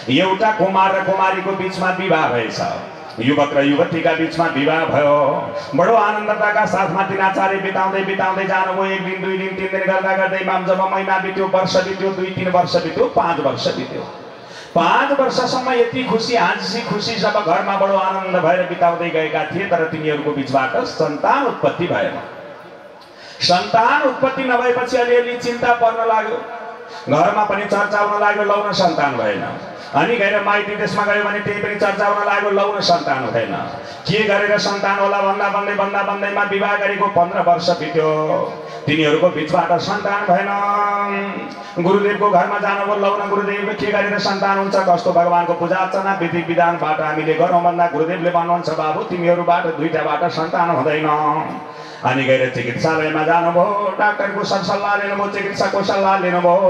एउटा कुमार र कुमारीको बीचमा विवाह भएछ, युवक र युवतीका बीचमा विवाह भयो। बडो आनन्दताका साथमा दिनाचार्य बिताउँदै बिताउँदै जानुभयो। एक दिन, दुई दिन, तीन दिन गर्दा गर्दै जब महिना बित्यो, वर्ष बित्यो, 2-3 वर्ष बित्यो, 5 वर्ष बित्यो। 5 वर्षसम्म यति खुसी हाँसी खुसी सब घरमा बडो आनन्द भएर बिताउँदै गएका थिए। तर तिनीहरूको बीचबाट सन्तान उत्पत्ति भएन। सन्तान उत्पत्ति नभएपछि अलिअलि चिन्ता पर्न लाग्यो, घरमा पनि चर्चा हुन लाग्यो, लौ न सन्तान भएन। अनि गएर माइती देशमा गयो भने त्यही पनि चर्चा हुन लाग्यो, लौ न सन्तान भएन। के गरेर सन्तान होला भन्दा भन्दैमा विवाह गरेको 15 वर्ष बित्यो, तिनीहरूको बीचबाट सन्तान भएन। गुरुदेवको घरमा जानुभयो, लौ न गुरुदेव के गरेर सन्तान हुन्छ, कस्तो भगवानको पूजा अर्चना विधि विधानबाट हामीले गरौँ भन्दा गुरुदेवले भन्नुहुन्छ, बाबु तिमीहरूबाट 2टाबाट सन्तान हुँदैन। अनि गएर चिकित्सालयमा जानुभयो, डाक्टरको सल्लाह लिनुभयो, चिकित्सकको सल्लाह लिनुभयो।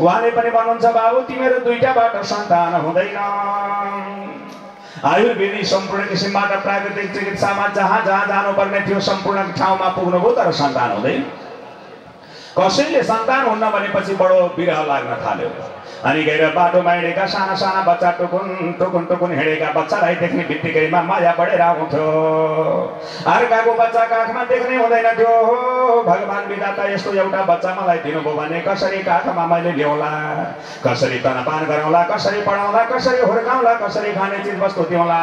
उहाँले पनि भन्नुहुन्छ, बाबु तिमीहरू 2टाबाट सन्तान हुँदैन। आयुर्वेदिक सम्पूर्ण किसिमबाट प्राकृतिक चिकित्सामा जहाँ जहाँ जानुपर्ने थियो सम्पूर्ण ठाउँमा पुग्नुभयो, तर सन्तान हुँदैन। कसैले सन्तान हुन्न भनेपछि बडो विरह लाग्न थाल्यो। अनि गएर बाटोमा हिँडेका साना साना बच्चा टुकुन हिँडेका बच्चालाई देख्ने बित्तिकैमा माया बढेर आउँथ्यो। अर्काको बच्चा काखमा देख्ने हुँदैन थियो। भगवान विधाता यस्तो एउटा बच्चा मलाई दिनुभयो भने कसरी काखमा मैले ल्याउला, कसरी तनपान गराउँला, कसरी पढाउँला, कसरी हुर्काउँला, कसरी खाने चिज वस्तु दिउँला।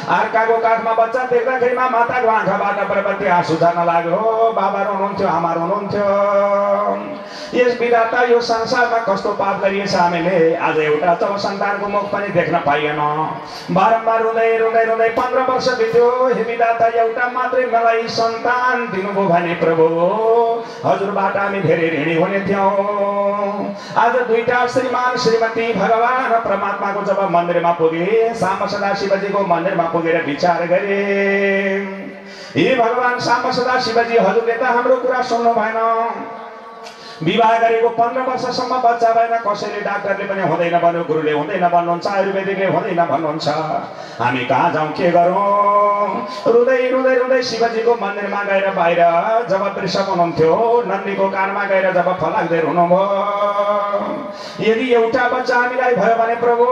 अर्काको काखमा बच्चा देख्दाखेरिमा माताको आँखाबाट प्रवृत्ति आँसु झर्न लाग्यो। बाबा रुनुहुन्थ्यो, आमा रुनुहुन्थ्यो। यस विधाता यो संसारमा कस्तो पाप गरिएछ हामीले, आज एउटा जब सन्तानको मुख पनि देख्न पाइएन। बारम्बार रुँदै 15 वर्ष बित्यो। हे विधाता एउटा मात्रै मलाई सन्तान दिनुभयो भने प्रभु हजुरबाट हामी धेरै ऋणी हुने थियौँ। आज 2टा श्रीमान श्रीमती भगवान परमात्माको जब मन्दिरमा पुगे, साम सदा शिवजीको मन्दिरमा पुगेर विचार गरे, हे भगवान साम सदा शिवजी हजुरले त हाम्रो कुरा सुन्नु भएन। विवाह गरेको 15 वर्षसम्म बच्चा भएन। कसैले डाक्टरले पनि हुँदैन भन्यो, गुरुले हुँदैन भन्नुहुन्छ, आयुर्वेदिकले हुँदैन भन्नुहुन्छ। हामी कहाँ जाउँ, के गरौँ? रुँदै शिवजीको मन्दिरमा गएर बाहिर जब वृषभ हुनुहुन्थ्यो, नन्दीको कानमा गएर जब फलाक्दै हुनुभयो, यदि एउटा बच्चा हामीलाई भयो भने प्रभु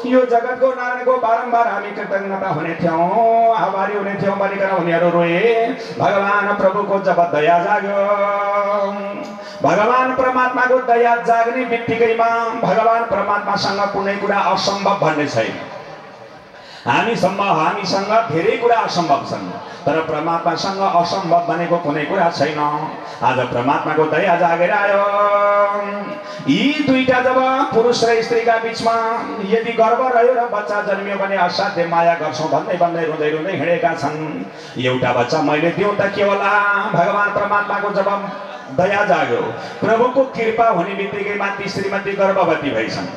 यो जगतको नारायणको बारम्बार हामी कृतज्ञता हुने थियौँ, आभारी हुने थियौँ भनिकन उनीहरू रोए। भगवान प्रभुको जब दया जाग्यो, भगवान परमात्माको दया जाग्ने बित्तिकैमा भगवान परमात्मासँग कुनै कुरा असम्भव भन्ने छैन। हामीसँग धेरै कुरा असम्भव छन्, तर परमात्मासँग असम्भव भनेको कुनै कुरा छैन। आज परमात्माको दया जागेर आयो। यी 2टा जब पुरुष र स्त्रीका बीचमा यदि गर्व रह्यो र बच्चा जन्मियो भने असाध्य माया गर्छौँ भन्दै रुँदै हिँडेका छन्। एउटा बच्चा मैले दिउँ त के होला? भगवान परमात्माको जब दया जाग्यो, प्रभुको कृपा हुने बित्तिकैमा ती श्रीमती गर्भवती भइछन्।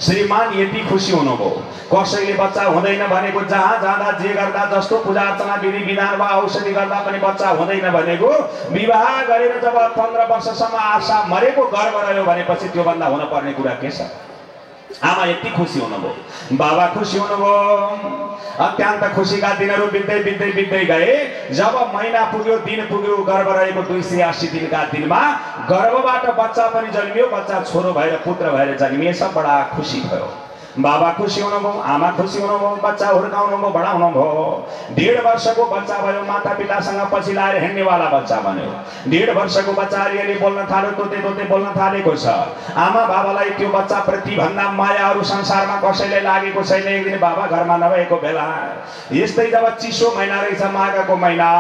श्रीमान यति खुसी हुनुभयो। कसैले बच्चा हुँदैन भनेको, जहाँ जाँदा जे गर्दा जस्तो पूजा अर्चना विधि विधान वा औषधि गर्दा पनि बच्चा हुँदैन भनेको, विवाह गरेर जब 15 वर्षसम्म आशा मरेको गर्व रह्यो भनेपछि त्योभन्दा हुन पर्ने कुरा के छ? आमा यति खुसी हुनुभयो, बाबा खुसी हुनुभयो। अत्यन्त खुसीका दिनहरू बित्दै गए। जब महिना पुग्यो, दिन पुग्यो, गर्भ रहेको 280 दिनका दिनमा गर्भबाट बच्चा पनि जन्मियो। बच्चा छोरो भएर पुत्र भएर जन्मिएछ। बडा खुसी भयो। बाबा खुसी हुनुभयो, आमा खुसी हुनुभयो, बच्चा हुर्काउनु भयो, बढाउनु भयो। 1.5 वर्षको बच्चा भयो, माता पितासँग पछि लाएर हिँड्नेवाला बच्चा बन्यो। 1.5 वर्षको बच्चा अलिअलि बोल्न थाल्यो, तोते बोल्न थालेको छ। आमा बाबालाई त्यो बच्चा प्रति भन्दा मायाहरू संसारमा कसैले लागेको छैन। एक दिन बाबा घरमा नभएको बेला यस्तै जब चिसो महिना रहेछ, माघको महिना,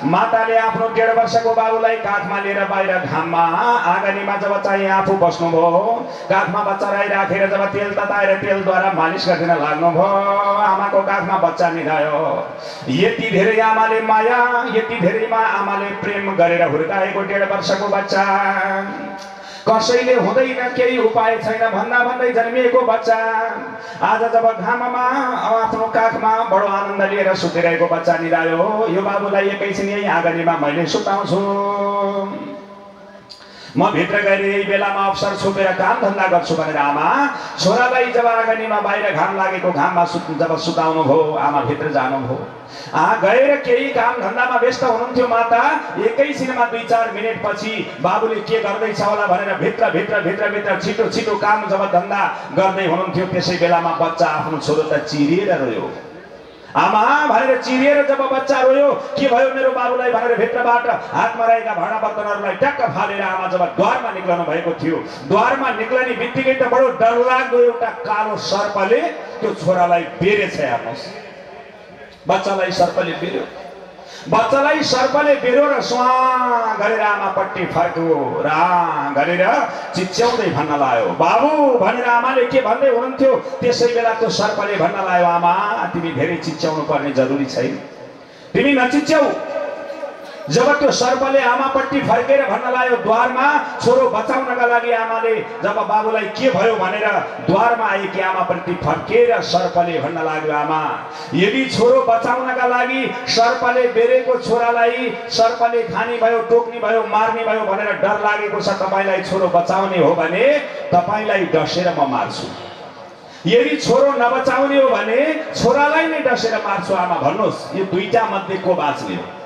माताले आफ्नो 1.5 वर्षको बाबुलाई काखमा लिएर बाहिर घाममा आँगनीमा जब चाहिँ आफू बस्नुभयो, काखमा बच्चा राखेर जब तेल तताएर तेलद्वारा मालिस गरिदिन लाग्नुभयो। आमाको काखमा बच्चा निधायो। यति धेरै आमाले माया, यति धेरै आमाले प्रेम गरेर हुर्काएको 1.5 वर्षको बच्चा, कसैले हुँदैन, केही उपाय छैन भन्दै जन्मिएको बच्चा आज जब घाममा आफ्नो काखमा बडो आनन्द लिएर सुतिरहेको बच्चा निधायो। यो बाबुलाई एकैछिन यही आँगनीमा मैले सुताउँछु। म भित्र गएर यही बेलामा अवसर छोपेर काम धन्दा गर्छु भनेर आमा छोरालाई जब आँगनीमा बाहिर घाम लागेको घाममा जब सुताउनु भयो, आमा भित्र जानुभयो। गएर केही काम धन्दामा व्यस्त हुनुहुन्थ्यो माता। एकैछिनमा 2-4 मिनेट पछि बाबुले के गर्दैछ होला भनेर भित्र भित्र भित्र भित्र छिटो छिटो काम जब धन्दा गर्दै हुनुहुन्थ्यो, त्यसै बेलामा बच्चा आफ्नो छोरो त चिरिएर रोयो। आमा भनेर चिरिएर जब बच्चा रोयो, के भयो मेरो बाबुलाई भनेर भित्रबाट हातमा रहेका भाँडा बर्तनहरूलाई ट्याक्क फालेर आमा जब द्वारमा निक्लनु भएको थियो, द्वारमा निक्लने बित्तिकै त बडो डरलाग्दो एउटा कालो सर्पले त्यो छोरालाई बेरेछ। हेर्नुहोस्, बच्चालाई सर्पले बेर्यो। बच्चालाई सर्पले बेर्यो र स्वाँ गरेर आमापट्टि फर्क्यो र गरेर चिच्याउँदै भन्न लाग्यो बाबु भनेर। आमाले के भन्दै हुनुहुन्थ्यो त्यसै बेला त्यो सर्पले भन्न लाग्यो आमा तिमी धेरै चिच्याउनु पर्ने जरुरी छैन, तिमी नचिच्याऊ। जब त्यो सर्पले आमापट्टि फर्केर भन्न लाग्यो द्वारमा छोरो बचाउनका लागि आमाले जब बाबुलाई के भयो भनेर द्वारमा आएकी आमापट्टि फर्केर सर्पले भन्न लाग्यो आमा यदि छोरो बचाउनका लागि सर्पले बेरेको छोरालाई सर्पले खाने भयो, टोक्ने भयो, मार्ने भयो भनेर डर लागेको छ, तपाईलाई छोरो बचाउने हो भने तपाईलाई डसेर म मार्छु। यदि छोरो नबचाउने हो भने छोरालाई नै डसेर मार्छु। आमा भन्नुहोस् यो दुईटा मध्ये को बाँच्ने हो?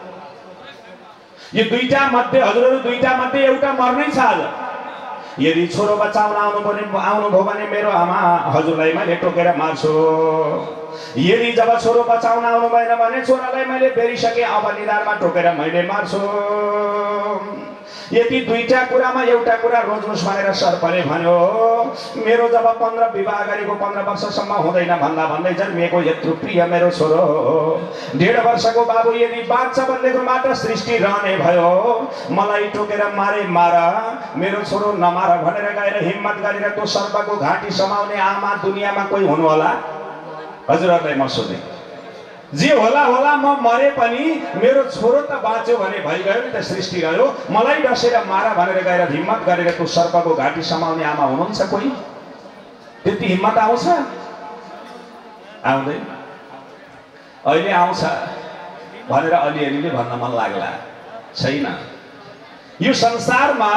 यो दुईटा मध्ये हजुरहरू दुईटा मध्ये एउटा मर्नै छ आज। यदि छोरो बचाउन आउनुभयो भने मेरो आमा हजुरलाई मैले टोकेर मार्छु। यदि जब छोरो बचाउन आउनु भएन भने छोरालाई मैले बेरिसके अब निधारमा टोकेर मैले मार्छु। यदि दुईटा कुरामा एउटा कुरा रोज्नुहोस् भनेर सर्पले भन्यो। मेरो जब 15 विवाह गरेको 15 वर्षसम्म हुँदैन भन्दा भन्दै जन्मिएको यत्रो प्रिय मेरो छोरो 1.5 वर्षको बाबु यदि बाँच्छ भन्नेकोबाट सृष्टि रहने भयो, मलाई टोकेर मारे मार, मेरो छोरो नमार भनेर गएर हिम्मत गरेर त्यो सर्पको घाँटी समाउने आमा दुनियाँमा कोही हुनु होला? हजुरहरूलाई म सोधेँ, जे होला होला म मरे पनि मेरो छोरो त बाँच्यो भने भइगयो नि त, सृष्टि रह्यो। मलाई डसेर मार भनेर गएर हिम्मत गरेर त्यो सर्पको घाँटी समाउने आमा हुनुहुन्छ कोही? त्यति हिम्मत आउँछ? आउँदैन। अहिले आउँछ भनेर अलिअलिले भन्न मन लाग्ला छैन। यो संसारमा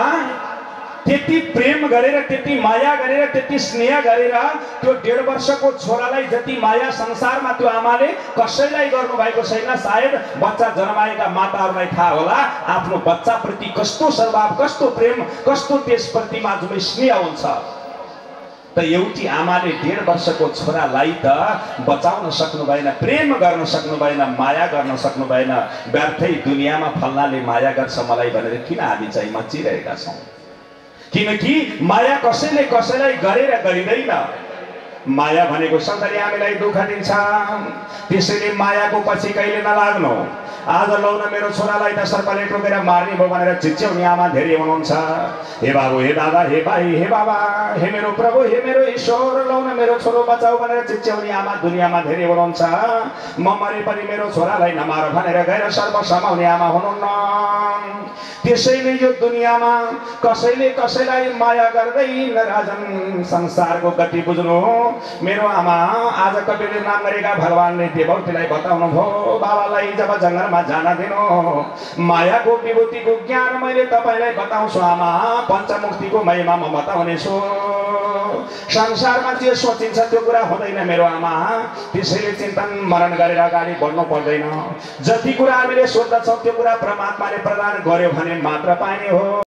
त्यति प्रेम गरेर, त्यति माया गरेर, त्यति स्नेह गरेर त्यो 1.5 वर्षको छोरालाई जति माया संसारमा त्यो आमाले कसैलाई गर्नु भएको छैन। सायद बच्चा जन्माएका माताहरूलाई थाहा होला आफ्नो बच्चाप्रति कस्तो स्वभाव, कस्तो प्रेम, कस्तो त्यसप्रतिमा जुन स्नेह हुन्छ। त एउटी आमाले 1.5 वर्षको छोरालाई त बचाउन सक्नु भएन, प्रेम गर्न सक्नु भएन, माया गर्न सक्नु भएन। व्यर्थै दुनियाँमा फल्नाले माया गर्छ मलाई भनेर किन हामी चाहिँ मचिरहेका छौँ? किनकि माया कसैले कसैलाई गरेर गरिँदैन। माया भनेको सधैँ हामीलाई दुःख दिन्छ, त्यसैले मायाको पछि कहिले नलाग्नु। आज लौन मेरो छोरालाई त सर्पले टोकेर मार्ने भयो भनेर चिच्याउने आमा धेरै हुनुहुन्छ। हे बाबु, हे दादा, हे भाइ, हे बाबा, हे मेरो प्रभु, हे मेरो ईश्वर, लौन मेरो छोरो बचाऊ भनेर चिच्याउने आमा दुनियाँमा धेरै हुनुहुन्छ। म मरे पनि मेरो छोरालाई नमार भनेर गएर सर्प समाउने आमा हुनुहुन्न। त्यसैले यो दुनियाँमा कसैले कसैलाई माया गर्दैन राजन। संसारको गति बुझ्नु। मेरो आमा आज कतिले नाम गरेका भगवानले देवतीलाई बताउनु भयो बाबालाई जब जङ्गलमा जान दिनु, मायाको विभूतिको ज्ञान मैले तपाईलाई बताउँछु आमा, पञ्चमुक्तिको महिमा म बताउनेछु। संसारमा जे सोचिन्छ त्यो कुरा हुँदैन मेरो आमा। त्यसैले चिन्तन मरण गरेर अगाडि बढ्नु पर्दैन। जति कुरा हामीले सोध्दछौँ त्यो कुरा परमात्माले प्रदान गर्यो भने मात्र पाइने हो।